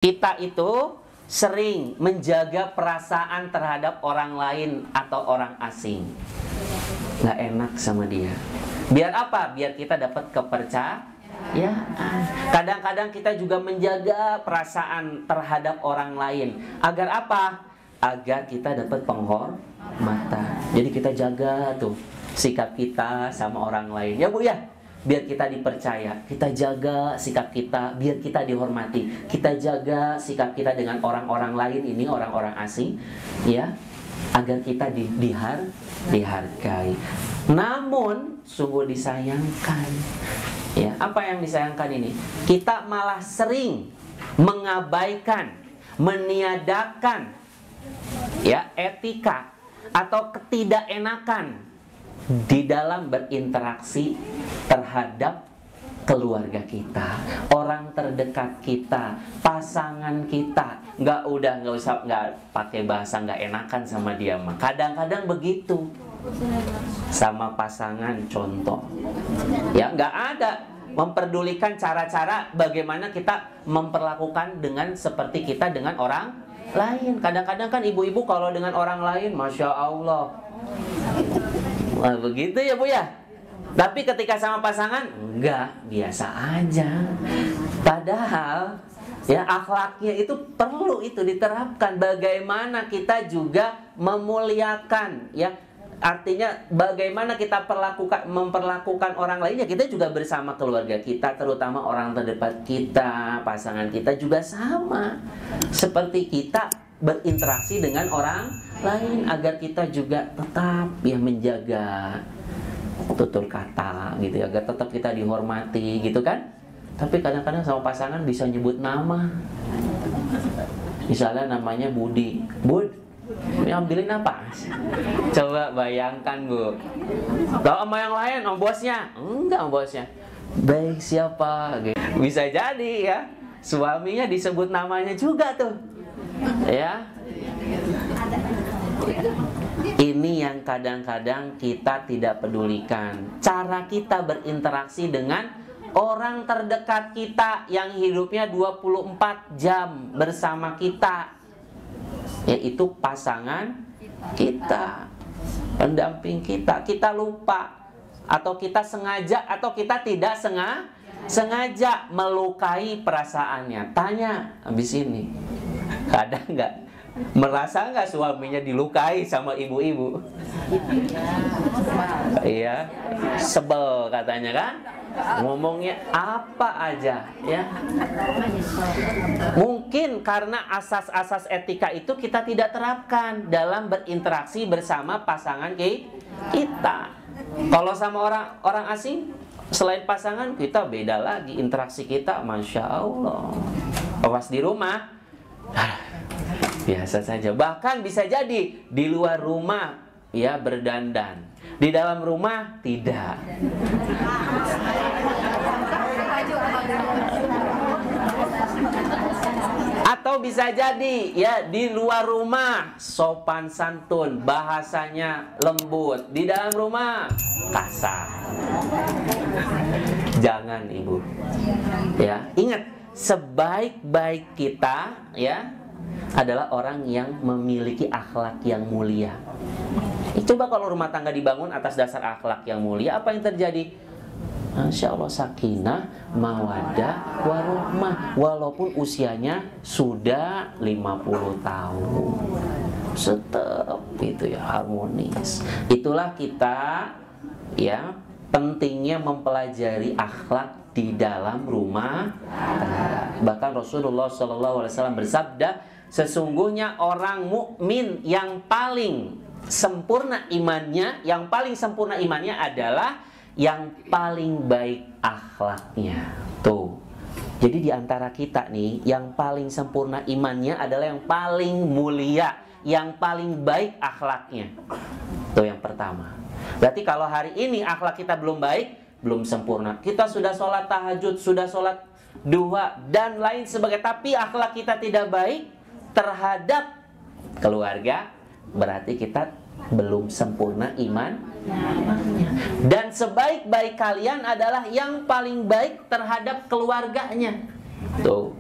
Kita itu sering menjaga perasaan terhadap orang lain atau orang asing. Nggak enak sama dia. Biar apa? Biar kita dapat kepercayaan. Kadang-kadang kita juga menjaga perasaan terhadap orang lain. Agar apa? Agar kita dapat penghormatan. Jadi kita jaga tuh sikap kita sama orang lain. Ya Bu ya? Biar kita dipercaya, kita jaga sikap kita, biar kita dihormati. Kita jaga sikap kita dengan orang-orang lain ini, orang-orang asing, ya, agar kita dihargai. Namun sungguh disayangkan, ya, apa yang disayangkan ini? Kita malah sering mengabaikan, meniadakan, ya, etika atau ketidakenakan di dalam berinteraksi terhadap keluarga kita, orang terdekat kita, pasangan kita. Nggak pakai bahasa nggak enakan sama dia mah. Kadang-kadang begitu sama pasangan, contoh, ya, nggak ada memperdulikan cara-cara bagaimana kita memperlakukan dengan seperti kita dengan orang lain. Kadang-kadang kan ibu-ibu kalau dengan orang lain, Masya Allah, wah, begitu ya Bu ya. Tapi ketika sama pasangan, enggak, biasa aja. Padahal ya akhlaknya itu perlu itu diterapkan. Bagaimana kita juga memuliakan, ya, artinya bagaimana kita memperlakukan orang lain, ya, kita juga bersama keluarga kita, terutama orang terdekat kita, pasangan kita juga sama. Seperti kita berinteraksi dengan orang lain, agar kita juga tetap ya menjaga tutur kata gitu ya, agar tetap kita dihormati gitu kan. Tapi kadang-kadang sama pasangan bisa nyebut nama. Misalnya namanya Budi. Bud, ini ambilin apa? Coba bayangkan Bu. Tahu sama yang lain, sama bosnya? Enggak, sama bosnya. Baik, siapa? Bisa jadi ya, suaminya disebut namanya juga tuh. Ya. Ini yang kadang-kadang kita tidak pedulikan. Cara kita berinteraksi dengan orang terdekat kita yang hidupnya 24 jam bersama kita, yaitu pasangan kita, pendamping kita. Kita lupa, atau kita sengaja atau kita tidak sengaja melukai perasaannya. Tanya habis ini, kadang nggak merasa nggak suaminya dilukai sama ibu-ibu? Iya, sebel katanya kan, ngomongnya apa aja, ya. Mungkin karena asas-asas etika itu kita tidak terapkan dalam berinteraksi bersama pasangan kita. Kalau sama orang asing, selain pasangan kita beda lagi interaksi kita, Masya Allah. Pas di rumah biasa saja. Bahkan bisa jadi di luar rumah ya berdandan, di dalam rumah tidak. Atau bisa jadi ya di luar rumah sopan santun, bahasanya lembut, di dalam rumah kasar. Jangan Ibu. Ya, ingat, sebaik-baik kita ya adalah orang yang memiliki akhlak yang mulia. Coba kalau rumah tangga dibangun atas dasar akhlak yang mulia, apa yang terjadi? Masya Allah, sakinah, mawaddah, warahmah. Walaupun usianya sudah 50 tahun, tetap itu ya harmonis. Itulah kita ya pentingnya mempelajari akhlak di dalam rumah tangga. Bahkan Rasulullah SAW bersabda, sesungguhnya orang mukmin yang paling sempurna imannya, adalah yang paling baik akhlaknya. Tuh. Jadi di antara kita nih, yang paling sempurna imannya adalah yang paling mulia, yang paling baik akhlaknya. Tuh yang pertama. Berarti kalau hari ini akhlak kita belum baik, belum sempurna. Kita sudah sholat tahajud, sudah sholat duha dan lain sebagainya, tapi akhlak kita tidak baik terhadap keluarga, berarti kita belum sempurna imannya. Dan sebaik-baik kalian adalah yang paling baik terhadap keluarganya. Tuh,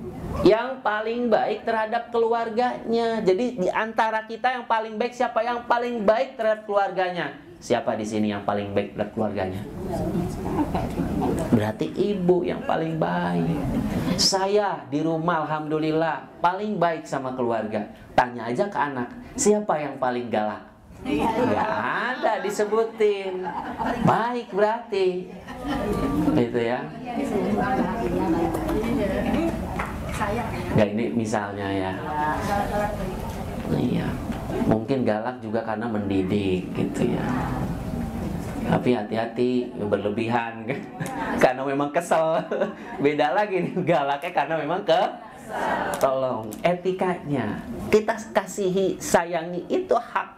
Yang paling baik terhadap keluarganya. Jadi di antara kita yang paling baik siapa? Yang paling baik terhadap keluarganya. Siapa di sini yang paling baik terhadap keluarganya? Berarti ibu yang paling baik. Saya di rumah alhamdulillah paling baik sama keluarga. Tanya aja ke anak, siapa yang paling galak? Ya ada disebutin. Baik berarti. Gitu ya. Nggak, ini misalnya ya. Iya. Mungkin galak juga karena mendidik gitu ya. Tapi hati-hati, berlebihan karena memang kesel. Beda lagi nih galaknya karena memang tolong etikanya. Kita kasihi, sayangi itu hak.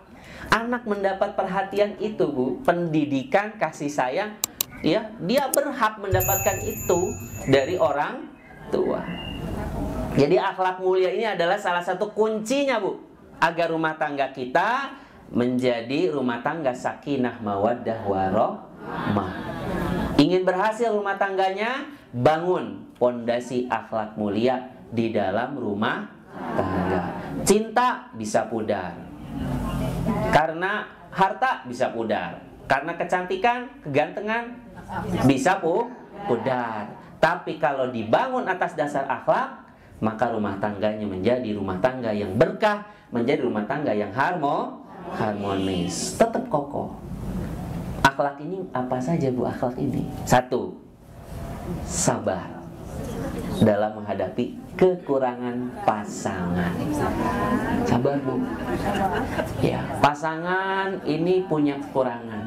Anak mendapat perhatian itu, Bu, pendidikan, kasih sayang, ya, dia berhak mendapatkan itu dari orang tua. Jadi akhlak mulia ini adalah salah satu kuncinya, Bu, agar rumah tangga kita menjadi rumah tangga sakinah mawaddah warahmah. Ingin berhasil rumah tangganya, bangun pondasi akhlak mulia di dalam rumah tangga. Cinta bisa pudar karena harta, bisa pudar karena kecantikan, kegantengan, bisa pudar. Tapi kalau dibangun atas dasar akhlak, maka rumah tangganya menjadi rumah tangga yang berkah, menjadi rumah tangga yang harmonis, tetap kokoh. Akhlak ini apa saja, Bu, akhlak ini? 1. Sabar dalam menghadapi kekurangan pasangan. Sabar, Bu. Ya, pasangan ini punya kekurangan.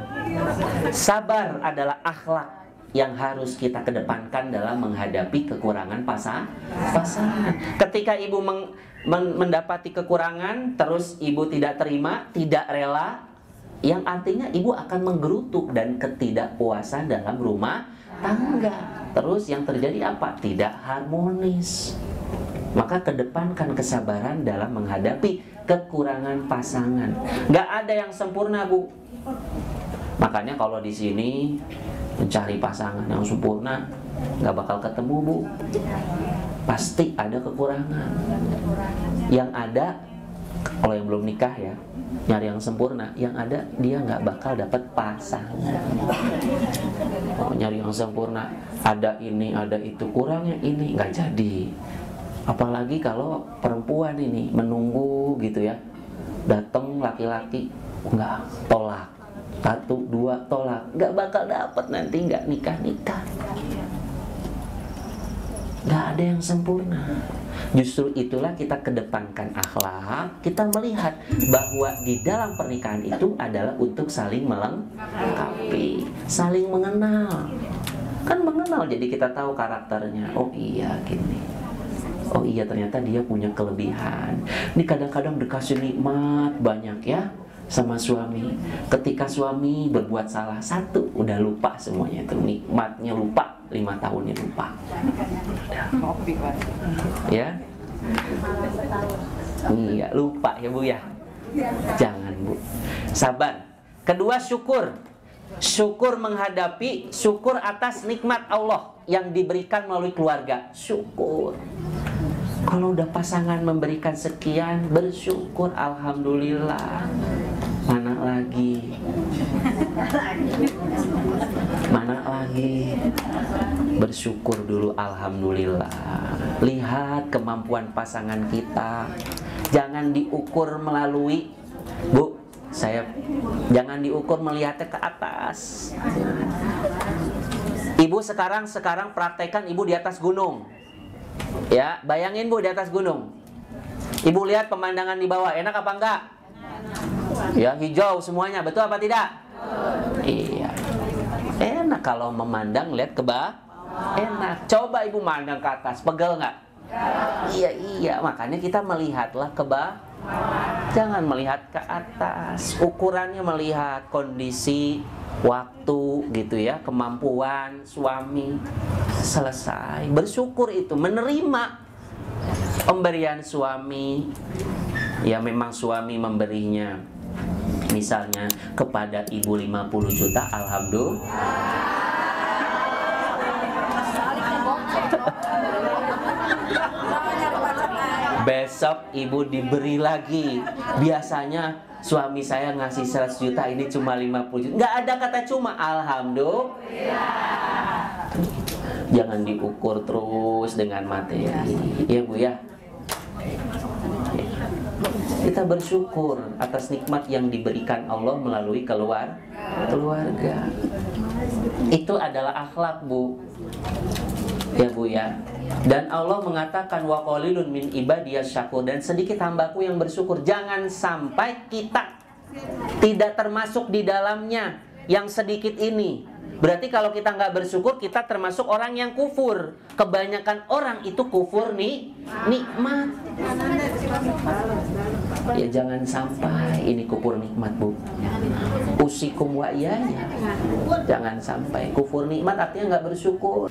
Sabar adalah akhlak yang harus kita kedepankan dalam menghadapi kekurangan pasangan. Ketika ibu mendapati kekurangan, terus ibu tidak terima, tidak rela, yang artinya ibu akan menggerutuk dan ketidakpuasan dalam rumah tangga. Terus yang terjadi apa? Tidak harmonis. Maka kedepankan kesabaran dalam menghadapi kekurangan pasangan. Gak ada yang sempurna, Bu. Makanya kalau di sini mencari pasangan yang sempurna, gak bakal ketemu, Bu. Pasti ada kekurangan. Yang ada, kalau yang belum nikah ya, nyari yang sempurna, yang ada dia gak bakal dapat pasangan. Oh, nyari yang sempurna, ada ini, ada itu, kurangnya ini, gak jadi. Apalagi kalau perempuan ini menunggu gitu ya, datang laki-laki, nggak, tolak. 1, 2, tolak. Nggak bakal dapat nanti, nggak nikah-nikah. Nggak ada yang sempurna. Justru itulah kita kedepankan akhlak. Kita melihat bahwa di dalam pernikahan itu adalah untuk saling melengkapi, saling mengenal. Kan mengenal, jadi kita tahu karakternya. Oh iya, gini. Oh iya, ternyata dia punya kelebihan. Ini kadang-kadang dikasih nikmat banyak ya sama suami. Ketika suami berbuat salah 1, udah lupa semuanya itu. Nikmatnya lupa, 5 tahunnya lupa. Ya. Iya, lupa ya, Bu ya. Jangan, Bu. Sabar. Kedua, syukur. Syukur menghadapi, syukur atas nikmat Allah yang diberikan melalui keluarga. Syukur. Kalau udah pasangan memberikan sekian, bersyukur, alhamdulillah. Mana lagi? Mana lagi? Bersyukur dulu, alhamdulillah. Lihat kemampuan pasangan kita. Jangan diukur melalui, Bu, jangan diukur melihatnya ke atas. Ibu sekarang praktekkan ibu di atas gunung. Ya, bayangin, Bu, di atas gunung. Ibu lihat pemandangan di bawah, enak apa enggak? Ya, hijau semuanya, betul apa tidak? Iya. Enak kalau memandang, lihat ke bawah. Enak. Coba ibu mandang ke atas, pegel nggak? Iya. Makanya kita melihatlah ke bawah. Jangan melihat ke atas. Ukurannya melihat kondisi, waktu gitu ya, kemampuan suami. Selesai. Bersyukur itu, menerima pemberian suami. Ya, memang suami memberinya, misalnya kepada ibu 50 juta, alhamdulillah. besok ibu diberi lagi. Biasanya suami saya ngasih 100 juta, ini cuma 50 juta. Nggak ada kata cuma, alhamdulillah. Jangan diukur terus dengan materi. Ya Bu ya. Kita bersyukur atas nikmat yang diberikan Allah melalui keluarga. Itu adalah akhlak Bu. Ya Bu ya. Dan Allah mengatakan wa qalilun min ibadiyas syakur, dan sedikit hambaku yang bersyukur. Jangan sampai kita tidak termasuk di dalamnya yang sedikit ini. Berarti kalau kita nggak bersyukur, kita termasuk orang yang kufur. Kebanyakan orang itu kufur nikmat. Ya jangan sampai ini kufur nikmat Bu. Usikum wa iyaya. Jangan sampai kufur nikmat artinya nggak bersyukur.